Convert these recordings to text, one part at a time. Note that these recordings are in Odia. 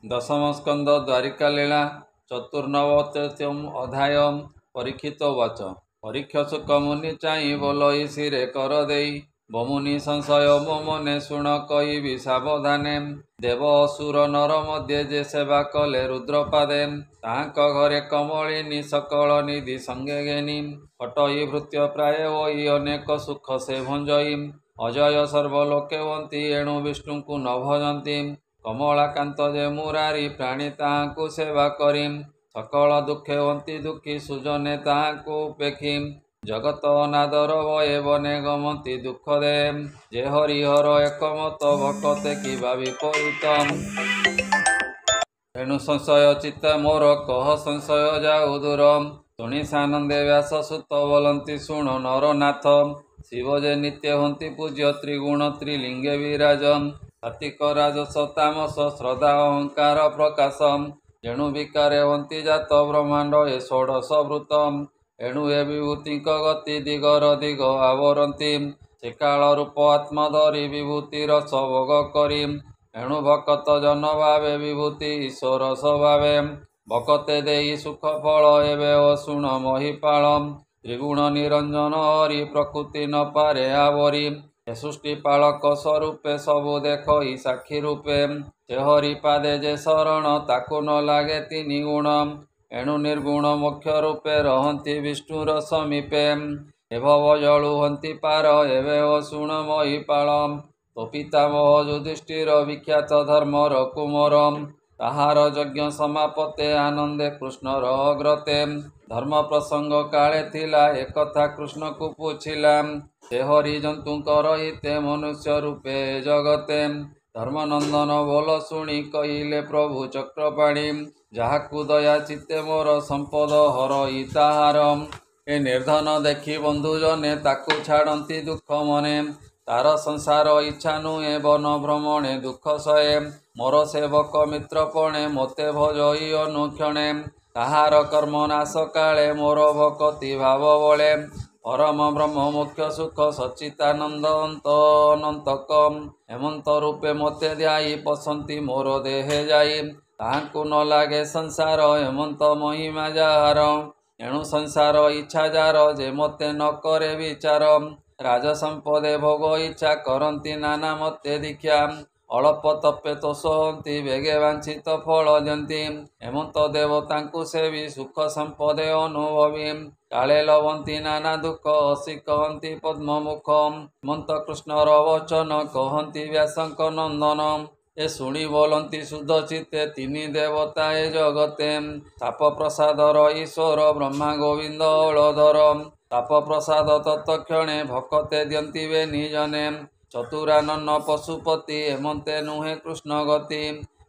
दशम स्कंद द्वारिका लीला चतुर्नवत्यम अध्याय। परीक्षित उवाच परीक्षसुक मुनि चाहि बोलई शिरे कर देई बमुनि संशय मो मने शुण कहिबि सावधाने। देव असुर नर मध्ये जे सेवा कले रुद्रपादे ताहांक घरे कमलिनी सकल निधि संगे घेनी हटई भृत्य प्राय वही अनेक सुख से भंजई अजय सर्वलोके वंती एणु विष्णुଙ୍କୁ न भजंती कमलाकांत जे मुरारी प्राणी ताहांकु सेवा करी सकल दुखे वंती दुखी सुजने ताहांकु उपेक्षी जगत अनादर भये बने गमंती दुख दे जे हरिहर एकमत भकते किबा विपरीत एणु संशय चित्त मोर कह संशय जाऊ दूर तुणी सानंदे व्यास सुत बोलंती शुण नरनाथ शिव जे नित्य हंती पूज्य त्रिगुण त्रिलिंगे विराजन सात्विक राजस तामस श्रद्धा अहंकार प्रकाश जेणु विकारे हंती जात ब्रह्मांड ए षोडश वृत एणु ए विभूति गति दिगर दिग आवरती से काल रूप आत्मा धरी विभूति रस भोग करी एणु भकत जन भावे विभूति ईश्वर स्वभावे भकते देई सुख फल एवे असुण महिपाल त्रिगुण निरंजन हरि प्रकृति न पारे आवरी हे सृष्टि पालक स्वरूपे सबु देखई साक्षी रूपे से हरि पादे जे शरण ताकु न लागे तिनि गुण एणु निर्गुण मोक्ष रूपे रहंती विष्णुर समीपे हे भव जळु हंती पार एवे असुण महिपाल तो पितामह युधिष्ठिर विख्यात धर्मर कुमर ताहार यज्ञ समापते आनंदे कृष्णर अग्रते धर्म प्रसंग काले थिला एकथा कृष्ण को पूछिला से हरि जंतुंकर हिते मनुष्य रूपे जगते धर्मनंदन बोल शुणी कहिले प्रभु चक्रपाणी जाहाकु दया चित्ते मोर संपद हरई ताहार ए निर्धन देखी बंधु जने ताकु छाड़ती दुख मने तार संसार इच्छा नुहे वन भ्रमणे दुख सहे मोर सेवक मित्रपणे मोते भजई अनुक्षणे ताहार कर्म नाश काले मोर भक्ति भाव बले परम ब्रह्म मुख्य सुख सच्चितानंद अंत अनंतक हेमंत रूपे मोते ध्याई पसंती मोर देहे जाई ताहांकु न लागे संसार हेमंत महिमा जार एणु संसार इच्छा जार जे मते न करे विचार राज संपदे भोग इच्छा करंती नाना मते दीक्षा अल्प तपे तोष हंती बेगे वांछित फल दियंती हेमंत देवतांकु सेवी सुख संपदे अनुभवी काले लवंती नाना दुख हसी कहंती पद्ममुख हेमंत कृष्णर वचन कहंती व्यासंक नंदन ए शुणी बोलंती शुद्ध चित्ते तिनि देवता ए जगते ताप प्रसादर ईश्वर ब्रह्मा गोविंद हलधर ताप प्रसाद तत्क्षणे भकते दियंती वे निजने चतुरानन पशुपति हेमंते नुहे कृष्ण गति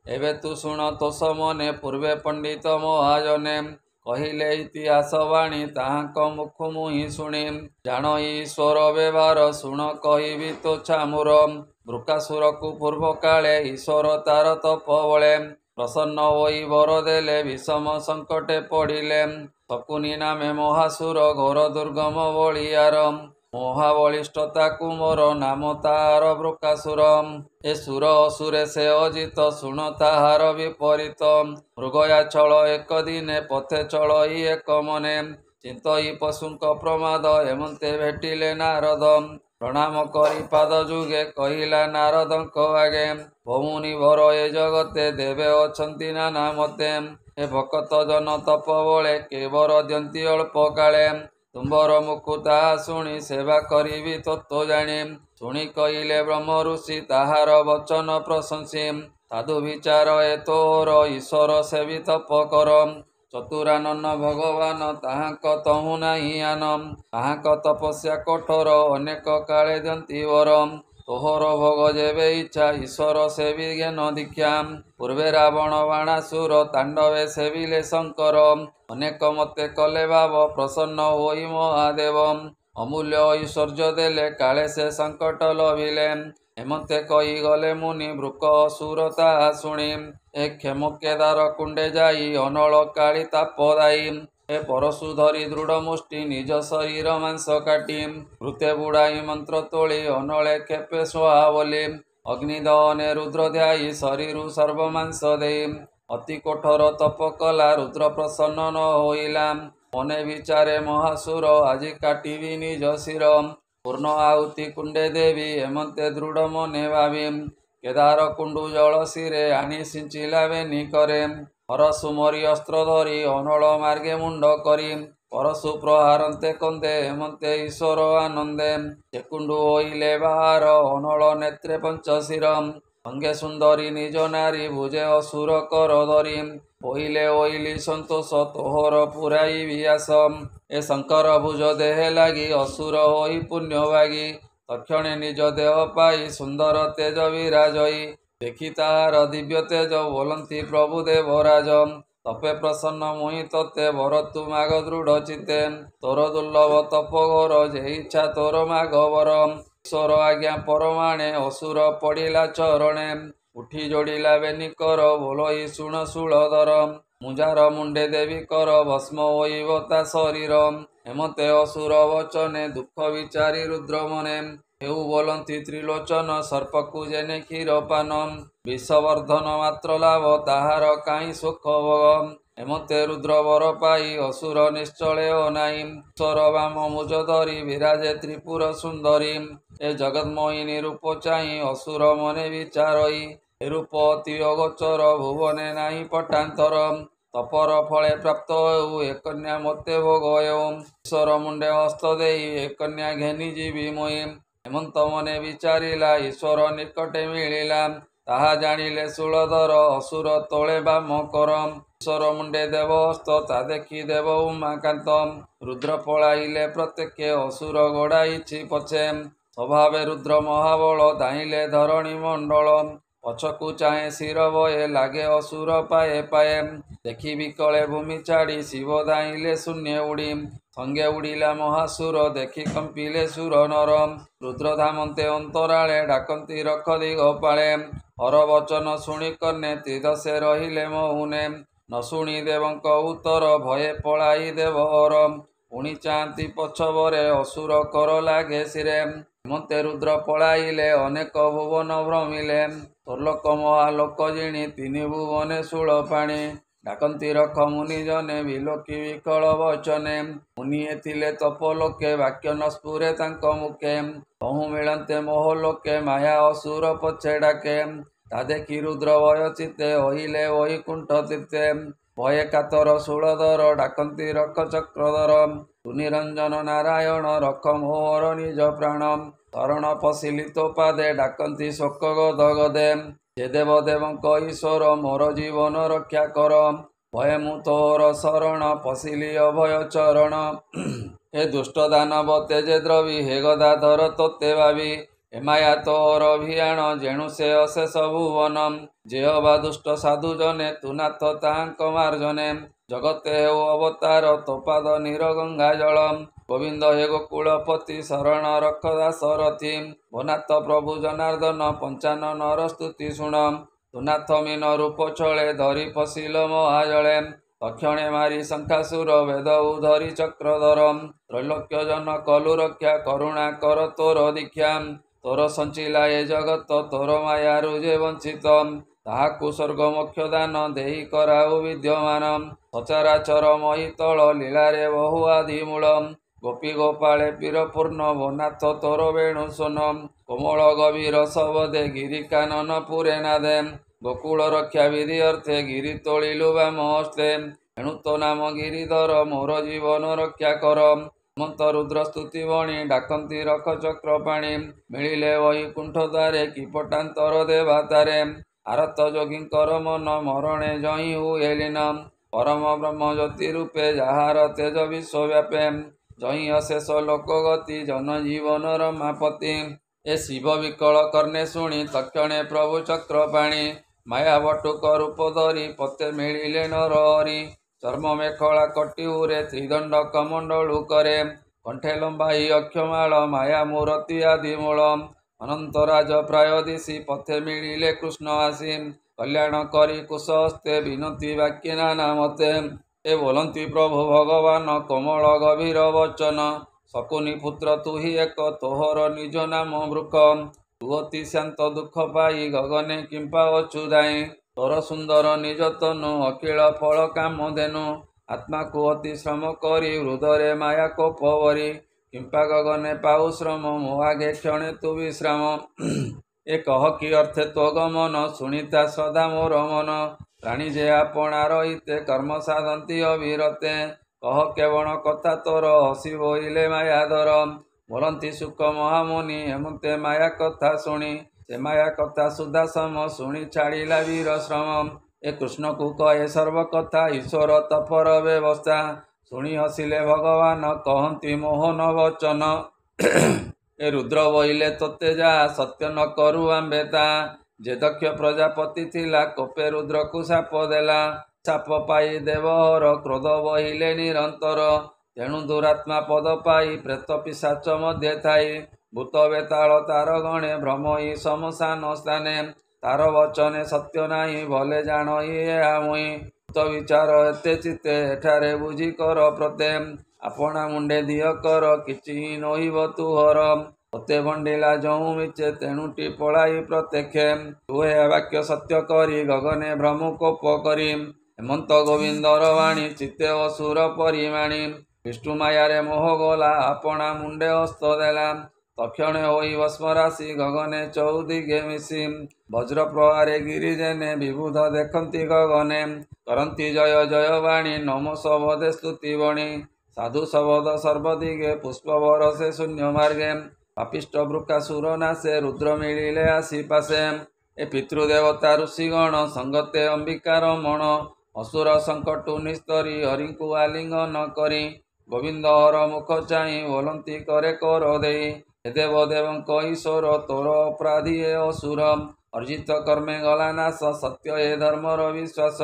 एवे तु शुण तोष मने पूर्वे पंडित महाजने कहिले इतिहास वाणी ताहांक मुखु मुहि शुणी जान ईश्वर व्यवहार शुण कहिबि तो छामुर वृकासुर को पूर्व काले ईश्वर तार तप बले प्रसन्न होई वर देले विषम संकटे पड़िले शकुनी नामे महासुर घोर दुर्गम बलियार महाबलिष्ठता कुमोर नाम तार वृकासुर ए सुर असुरे से अजित शुण ताहार विपरीत मृगया छल एक दिने पथे चलई एक मने चिंतई पशुंक प्रमाद हेमंते भेटिले नारद प्रणाम करी पाद जुगे कहिला नारदंक आगे भमुनि भर ए जगते देवे अछंती नाना मते ए भकत जन तप बले केवर दियंती अल्प काले तुम्बर मुकुता शुणी सेवा करिबि तत्व जाणी शुणी कहिले ब्रह्म ऋषि ताहार वचन प्रशंसी साधु विचार ए तोर ईश्वर सेवी तप कर चतुरानन भगवान ताहांक तहु नाही आन ताहांक तपस्या कठोर अनेक काले दियंती वर तोहर भोग जेबे इच्छा ईश्वर सेवी ज्ञान दीक्षा पूर्वे रावण बाणासुर तांडवे सेविले शंकर अनेक मते कले भाव प्रसन्न होई महादेव अमूल्य ऐश्वर्य देले काले से संकट लभिले हेमंते कही गले मुनि वृक असुरता शुणी ए क्षेम केदार कुंडे जाई अनल काली तापदायी ए परशु धरी दृढ़ मुष्टि निज शरीर मांस काटी वृते बुड़ाई मंत्र तोली अनले खेपे सुहा बोली ଅଗ୍ନିଦହନେ ରୁଦ୍ର ଧ୍ୟାଇ ଶରୀରୁ ସର୍ବମାଂସ ଦେଇ ଅତି କୋଠର ତପ କଲା ରୁଦ୍ର ପ୍ରସନ୍ନ ନ ହୋଇଲା। ମନେ ବିଚାରେ ମହାସୁର ଆଜି କାଟିବି ନିଜ ଶିର। ପୂର୍ଣ୍ଣ ଆହୁତି କୁଣ୍ଡେ ଦେବି ଏମନ୍ତେ ଦୃଢ଼ ମନେ ଭାବି। କେଦାର କୁଣ୍ଡୁ ଜଳ ଶିରେ ଆଣି ସିଞ୍ଚିଲା ବେନି କରେ। ହରସୁ ମରି ଅସ୍ତ୍ର ଧରି ଅନଳ ମାର୍ଗେ ମୁଣ୍ଡ କରି। ପରଶୁ ପ୍ରହାରନ୍ତେ କନ୍ଦେ ଏମନ୍ତେ ଈଶ୍ୱର ଆନନ୍ଦେ। ସେ କୁଣ୍ଡୁ ହୋଇଲେ ବାହାର ଅନଳ ନେତ୍ରେ ପଞ୍ଚଶିର। ଅଙ୍ଗେ ସୁନ୍ଦରୀ ନିଜ ନାରୀ ଭୁଜେ ଅସୁର କର ଧରି। ଓଇଲେ ଓଇଲି ସନ୍ତୋଷ ତୋହର ପୁରାଇବି ଆସ। ଏ ଶଙ୍କର ଭୁଜ ଦେହେ ଲାଗି ଅସୁର ହୋଇ ପୁଣ୍ୟ ଭାଗି। ତକ୍ଷଣେ ନିଜ ଦେହ ପାଇ ସୁନ୍ଦର ତେଜ ବିରାଜଇ। ଦେଖି ତାହାର ଦିବ୍ୟ ତେଜ ବୋଲନ୍ତି ପ୍ରଭୁ ଦେବରାଜ। ତପେ ପ୍ରସନ୍ନ ମୁହିଁ ତତେ ବର ତୁ ମାଗ ଦୃଢ଼ ଚିତ୍ତେ। ତୋର ଦୁର୍ଲଭ ତପ ଘୋର ଯେ ଇଚ୍ଛା ତୋର ମାଗ ବର। ଈଶ୍ୱର ଆଜ୍ଞା ପରମାଣେ ଅସୁର ପଡ଼ିଲା ଚରଣେ। ଉଠି ଯୋଡ଼ିଲା ବେନି କର ବୋଲଇ ଶୁଣ ଶୂଳଧର। ମୁଞ୍ଜାର ମୁଣ୍ଡେ ଦେବି କର ଭସ୍ମ ହୋଇବ ତା ଶରୀର। ହେମନ୍ତେ ଅସୁର ବଚନେ ଦୁଃଖ ବିଚାରି ରୁଦ୍ର ମନେ। ହେଉ ବୋଲନ୍ତି ତ୍ରିଲୋଚନ ସର୍ପକୁ ଯେନେ କ୍ଷୀରପାନ। ବିଷବର୍ଦ୍ଧନ ମାତ୍ର ଲାଭ ତାହାର କାହିଁ ସୁଖ ଭୋଗ। ହେମନ୍ତେ ରୁଦ୍ର ବର ପାଇ ଅସୁର ନିଶ୍ଚଳେ ଅନାଇ। ଈଶ୍ୱର ବାମ ମୁଜ ଧରି ବିରାଜେ ତ୍ରିପୁର ସୁନ୍ଦରୀ। ଏ ଜଗନ୍ମୋହିନୀ ରୂପ ଚାହିଁ ଅସୁର ମନେ ବିଚାରଇ। ଏ ରୂପ ଅତି ଅଗୋଚର ଭୁବନେ ନାହିଁ ପଟାନ୍ତର। ତପର ଫଳେ ପ୍ରାପ୍ତ ହେଉ ଏ କନ୍ୟା ମୋତେ ଭୋଗ ହେଉ। ଈଶ୍ୱର ମୁଣ୍ଡେ ହସ୍ତ ଦେଇ ଏ କନ୍ୟା ଘେନି ଯିବି ମୁଇଁ। ହେମନ୍ତ ମନେ ବିଚାରିଲା ଈଶ୍ୱର ନିକଟେ ମିଳିଲା। ତାହା ଜାଣିଲେ ଶୂଳଧର ଅସୁର ତୋଳେ ବାମ କର। ଈଶ୍ୱର ମୁଣ୍ଡେ ଦେବ ହସ୍ତ ତା ଦେଖି ଦେବ ଉମାକାନ୍ତ। ରୁଦ୍ର ପଳାଇଲେ ପ୍ରତ୍ୟେକେ ଅସୁର ଗୋଡ଼ାଇଛି ପଛେ। ସ୍ୱଭାବେ ରୁଦ୍ର ମହାବଳ ଧାଇଁଲେ ଧରଣୀ ମଣ୍ଡଳ। ପଛକୁ ଚାହେଁ ଶିର ଭୟେ ଲାଗେ ଅସୁର ପାଏ ପାଏ। ଦେଖି ବିକଳେ ଭୂମି ଛାଡ଼ି ଶିବ ଧାଇଁଲେ ଶୂନ୍ୟ ଉଡ଼ି। ସଙ୍ଗେ ଉଡ଼ିଲା ମହାସୁର ଦେଖି କମ୍ପିଲେ ସୁର ନର। ରୁଦ୍ର ଧାମନ୍ତେ ଅନ୍ତରାଳେ ଡାକନ୍ତି ରଖ ଦିଗପାଳେ। ହର ବଚନ ଶୁଣି କର୍ଣ୍ଣେ ତ୍ରିଦଶେ ରହିଲେ ମଉନେ। ନ ଶୁଣି ଦେବଙ୍କ ଉତ୍ତର ଭୟେ ପଳାଇ ଦେବ ହର। ପୁଣି ଚାହାନ୍ତି ପଛବରେ ଅସୁର କର ଲାଗେ ଶିରେ। ହେମନ୍ତେ ରୁଦ୍ର ପଳାଇଲେ ଅନେକ ଭୁବନ ଭ୍ରମିଲେ। ତ୍ରଲୋକ ମହାଲୋକ ଜିଣି ତିନି ଭୁବନେ ଶୂଳ ପାଣି। ଡାକନ୍ତି ରଖ ମୁନି ଜନେ ବିଲୋକି ବିକଳ ବଚନେ। ମୁନିଏ ଥିଲେ ତପ ଲୋକେ ବାକ୍ୟ ନ ସ୍ଫୁରେ ତାଙ୍କ ମୁଖେ। ତହୁଁ ମିଳନ୍ତେ ମୋହ ଲୋକେ ମାୟା ଅସୁର ପଛେ ଡାକେ। ତା ଦେଖି ରୁଦ୍ର ଭୟ ଚିତ୍ତେ ଅଇଲେ ବୈକୁଣ୍ଠ ତୀର୍ଥେ। ଭୟେ କାତର ଶୂଳଧର ଡାକନ୍ତି ରଖ ଚକ୍ରଧର। ତୁ ନିରଞ୍ଜନ ନାରାୟଣ ରଖ ମୋହର ନିଜ ପ୍ରାଣ। ଶରଣ ପଶିଲି ତୋ ପାଦେ ଡାକନ୍ତି ଶୋକ ଗଦ ଗଦେ। ଯେ ଦେବ ଦେବଙ୍କ ଈଶ୍ୱର ମୋର ଜୀବନ ରକ୍ଷା କର। ଭୟେ ମୁଁ ତୋର ଶରଣ ପଶିଲି ଅଭୟ ଚରଣ। ହେ ଦୁଷ୍ଟ ଦାନବ ତେଜେ ଦ୍ରବି ହେ ଗଦାଧର ତୋତେ ଭାବି। ଏ ମାୟା ତୋର ଭିଆଣ ଯେଣୁ ସେ ଅଶେଷ ଭୁବନ। ଯେ ଅବା ଦୁଷ୍ଟ ସାଧୁ ଜନେ ତୁ ନାଥ ତାହାଙ୍କ ମାର୍ଜନେ। ଜଗତେ ହେଉ ଅବତାର ତୋ ପାଦ ନିର ଗଙ୍ଗା ଜଳ। ଗୋବିନ୍ଦ ହେ ଗୋକୁଳପତି ଶରଣ ରଖ ଦାସରଥି। ଓ ନାଥ ପ୍ରଭୁ ଜନାର୍ଦ୍ଦନ ପଞ୍ଚାନନର ସ୍ତୁତି ଶୁଣ। ତୁ ନାଥ ମୀନ ରୂପ ଛଳେ ଧରି ପଶିଲ ମହାଜଳେ। ତକ୍ଷଣେ ମାରି ଶଙ୍ଖାସୁର ବେଦଉ ଧରି ଚକ୍ରଧର। ତ୍ରୈଲୋକ୍ୟ ଜନ କଲୁ ରକ୍ଷା କରୁଣା କର ତୋର ଦୀକ୍ଷା। ତୋର ସଞ୍ଚିଲା ଏ ଜଗତ ତୋର ମାୟାରୁ ଯେ ବଞ୍ଚିତ। ତାହାକୁ ସ୍ୱର୍ଗ ମୋକ୍ଷ ଦାନ ଦେଇ କରାଉ ବିଦ୍ୟମାନ। ସଚରାଚର ମହିତଳ ଲୀଳାରେ ବହୁ ଆଦି ମୂଳ। ଗୋପୀ ଗୋପାଳେ ପୀର ପୂର୍ଣ୍ଣ ଓ ନାଥ ତୋର ବେଣୁ ସୋନ। କୋମଳ ଗଭୀର ଶବଦେ ଗିରି କାନନ ପୁରେ ନାଦେ। ଗୋକୁଳ ରକ୍ଷା ବିଧି ଅର୍ଥେ ଗିରି ତୋଳିଲୁ ବାମ ହସ୍ତେ। ଏଣୁ ତୋ ନାମ ଗିରିଧର ମୋର ଜୀବନ ରକ୍ଷା କର। ହେମନ୍ତ ରୁଦ୍ର ସ୍ତୁତି ବଣି ଡାକନ୍ତି ରଖ ଚକ୍ର ପାଣି। ମିଳିଲେ ବୈକୁଣ୍ଠ ଦ୍ୱାରେ କି ପଟାନ୍ତର ଦେବା ତାରେ। ଆରତ ଯୋଗୀଙ୍କର ମନ ମରଣେ ଜହିଁ ହୁଏ ଲୀନ। ପରମ ବ୍ରହ୍ମ ଜ୍ୟୋତି ରୂପେ ଯାହାର ତେଜ ବିଶ୍ୱ ବ୍ୟାପେ। ଜହିଁ ଅଶେଷ ଲୋକ ଗତି ଜନ ଜୀବନ ରମାପତି। ଏ ଶିବ ବିକଳ କର୍ଣ୍ଣେ ଶୁଣି ତକ୍ଷଣେ ପ୍ରଭୁ ଚକ୍ର ପାଣି। ମାୟା ବଟୁକ ରୂପ ଧରି ପତେ ମିଳିଲେ ନର ହରି। ଚର୍ମ ମେଖଳା କଟିଉରେ ତ୍ରିଦଣ୍ଡ କମଣ୍ଡଳୁ କରେ। କଣ୍ଠେ ଲମ୍ବାଇ ଅକ୍ଷମାଳ ମାୟା ମୂରତି ଆଦି ମୂଳ। ଅନନ୍ତ ରାଜ ପ୍ରାୟ ଦିଶି ପଥେ ମିଳିଲେ କୃଷ୍ଣ ଆସି। କଲ୍ୟାଣ କରି କୁଶ ହସ୍ତେ ବିନତି ବାକ୍ୟେ ନାନା ମତେ। ଏ ବୋଲନ୍ତି ପ୍ରଭୁ ଭଗବାନ କୋମଳ ଗଭୀର ବଚନ। ଶକୁନି ପୁତ୍ର ତୁହି ଏକ ତୋହର ନିଜ ନାମ ବୃକ। ତୁ ଅତି ଶାନ୍ତ ଦୁଃଖ ପାଇ ଗଗନେ କିମ୍ପା ଅଚ୍ୟୁତାଇ ତୋର ସୁନ୍ଦର ନିଜ ତନୁ ଅଖିଳ ଫଳ କାମ ଧେନୁ ଆତ୍ମାକୁ ଅତି ଶ୍ରମ କରି ହୃଦୟରେ ମାୟା କୋପ ବରି କିମ୍ପା ଗଗନେ ପାଉ ଶ୍ରମ ମୋ ଆଗେ କ୍ଷଣେ ତୁ ବିଶ୍ରାମ ଏ କହ କି ଅର୍ଥେ ତୋ ଗମନ ଶୁଣିତା ଶ୍ରଦ୍ଧା ମୋର ମନ ପ୍ରାଣୀ ଯେ ଆପଣାର ଇତେ କର୍ମ ସାଧନ୍ତି ଅବିରତେ କହ କେବଳ କଥା ତୋର ହସି ବୋଇଲେ ମାୟା ଧର ବୋଲନ୍ତି ଶୁକ ମହାମୁନି ହେମନ୍ତେ ମାୟା କଥା ଶୁଣି ସେ ମାୟା କଥା ସୁଧା ସମ ଶୁଣି ଛାଡ଼ିଲା ବୀର ଶ୍ରମ ଏ କୃଷ୍ଣକୁ କହେ ସର୍ବ କଥା ଈଶ୍ୱର ତପର ବ୍ୟବସ୍ଥା ଶୁଣି ହସିଲେ ଭଗବାନ କହନ୍ତି ମୋହନ ବଚନ ଏ ରୁଦ୍ର ବହିଲେ ତୋତେ ଯାହା ସତ୍ୟ ନ କରୁ ଆମ୍ଭେ ତା ଯେ ଦକ୍ଷ ପ୍ରଜାପତି ଥିଲା କୋପେ ରୁଦ୍ରକୁ ସାପ ଦେଲା ସାପ ପାଇ ଦେବହର କ୍ରୋଧ ବହିଲେ ନିରନ୍ତର ତେଣୁ ଦୁରାତ୍ମା ପଦ ପାଇ ପ୍ରେତ ପିଶାଚ ମଧ୍ୟ ଥାଇ ଭୂତ ବେତାଳ ତାର ଗଣେ ଭ୍ରମଇ ଶମଶାନ ସ୍ଥାନେ ତାର ବଚନେ ସତ୍ୟ ନାହିଁ ଭଲେ ଜାଣ ଏହା ମୁଇଁ ଭୂତ ବିଚାର ଏତେ ଚିତେ ଏଠାରେ ବୁଝି କର ପ୍ରତେ ଆପଣା ମୁଣ୍ଡେ ଦିଅ କର କିଛି ହିଁ ନହିବ ତୁହର ତୋତେ ଭଣ୍ଡିଲା ଯଉଁ ମିଛେ ତେଣୁଟି ପଳାଇ ପ୍ରତ୍ୟକ୍ଷେ ତୁ ଏ ବାକ୍ୟ ସତ୍ୟ କରି ଗଗନେ ଭ୍ରମୁ କୋପ କରି ହେମନ୍ତ ଗୋବିନ୍ଦର ବାଣୀ ଚିତ୍ତେ ଅସୁର ପରିମାଣୀ ବିଷ୍ଣୁ ମାୟାରେ ମୋହ ଗଲା ଆପଣା ମୁଣ୍ଡେ ହସ୍ତ ଦେଲା ତକ୍ଷଣେ ହୋଇ ଭସ୍ମରାଶି ଗଗନେ ଚଉଦିଗେ ମିଶି ବଜ୍ର ପ୍ରହାରେ ଗିରିଜେନେ ବିବୁଧ ଦେଖନ୍ତି ଗଗନେ କରନ୍ତି ଜୟ ଜୟ ବାଣୀ ନମ ଶବଦେ ସ୍ତୁତି ବଣୀ ସାଧୁ ଶବଦ ସର୍ବଦିଗେ ପୁଷ୍ପ ବରସେ ଶୂନ୍ୟ ମାର୍ଗେ ପାପିଷ୍ଟ ବୃକାସୁର ନାଶେ ରୁଦ୍ର ମିଳିଲେ ଆସି ପାଶେ ଏ ପିତୃଦେବତା ଋଷିଗଣ ସଙ୍ଗତେ ଅମ୍ବିକାର ମଣ ଅସୁର ସଙ୍କଟୁ ନିସ୍ତରୀ ହରିଙ୍କୁ ଆଲିଙ୍ଗନ କରି ଗୋବିନ୍ଦ ହର ମୁଖ ଚାହିଁ ବୋଲନ୍ତି କରେ କର ଦେଇ ହେ ଦେବ ଦେବଙ୍କ ଈଶ୍ୱର ତୋର ଅପରାଧୀ ଏ ଅସୁର ଅର୍ଜିତ କର୍ମେ ଗଲା ନାଶ ସତ୍ୟ ଏ ଧର୍ମର ବିଶ୍ୱାସ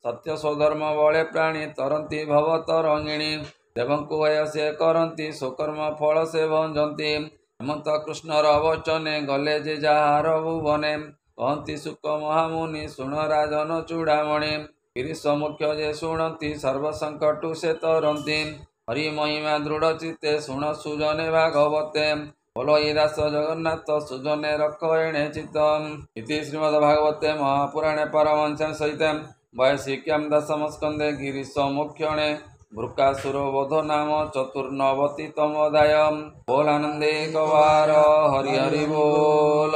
ସତ୍ୟ ସ୍ୱଧର୍ମ ବଳେ ପ୍ରାଣୀ ତରନ୍ତି ଭବ ତରଙ୍ଗିଣୀ ଦେବଙ୍କୁ ଭୟ ସେ କରନ୍ତି ସ୍ୱକର୍ମ ଫଳ ସେ ଭଞ୍ଜନ୍ତି ହେମନ୍ତ କୃଷ୍ଣର ବଚନେ ଗଲେ ଯେ ଯାହାର ଭୁବନେ କହନ୍ତି ଶୁକ ମହାମୁନି ଶୁଣ ରାଜନ ଚୂଡ଼ାମଣି ଗିରିଶ ମୁଖ୍ୟ ଯେ ଶୁଣନ୍ତି ସର୍ବସଙ୍କଟୁ ସେ ତରନ୍ତି ହରି ମହିମା ଦୃଢ଼ ଚିତ୍ତେ ଶୁଣ ସୁଜନେ ଭାଗବତେ ବୋଲ ଇ ଦାସ ଜଗନ୍ନାଥ ସୁଜନେ ରଖ ଏଣେ ଚିତ୍ତ ଇତି ଶ୍ରୀମଦ୍ଭାଗବତେ ମହାପୁରାଣେ ପାରମହଂସ୍ୟାଂ ସହିତେ ବୈଶିକ୍ୟାଂ ଦଶମସ୍କନ୍ଧେ ଗିରିଶ ମୁଖ୍ୟणे वृकासुरो बोधो नाम चतुर्नवतितमोऽध्यायः बोल आनंदे कवार हरि हरि बोल।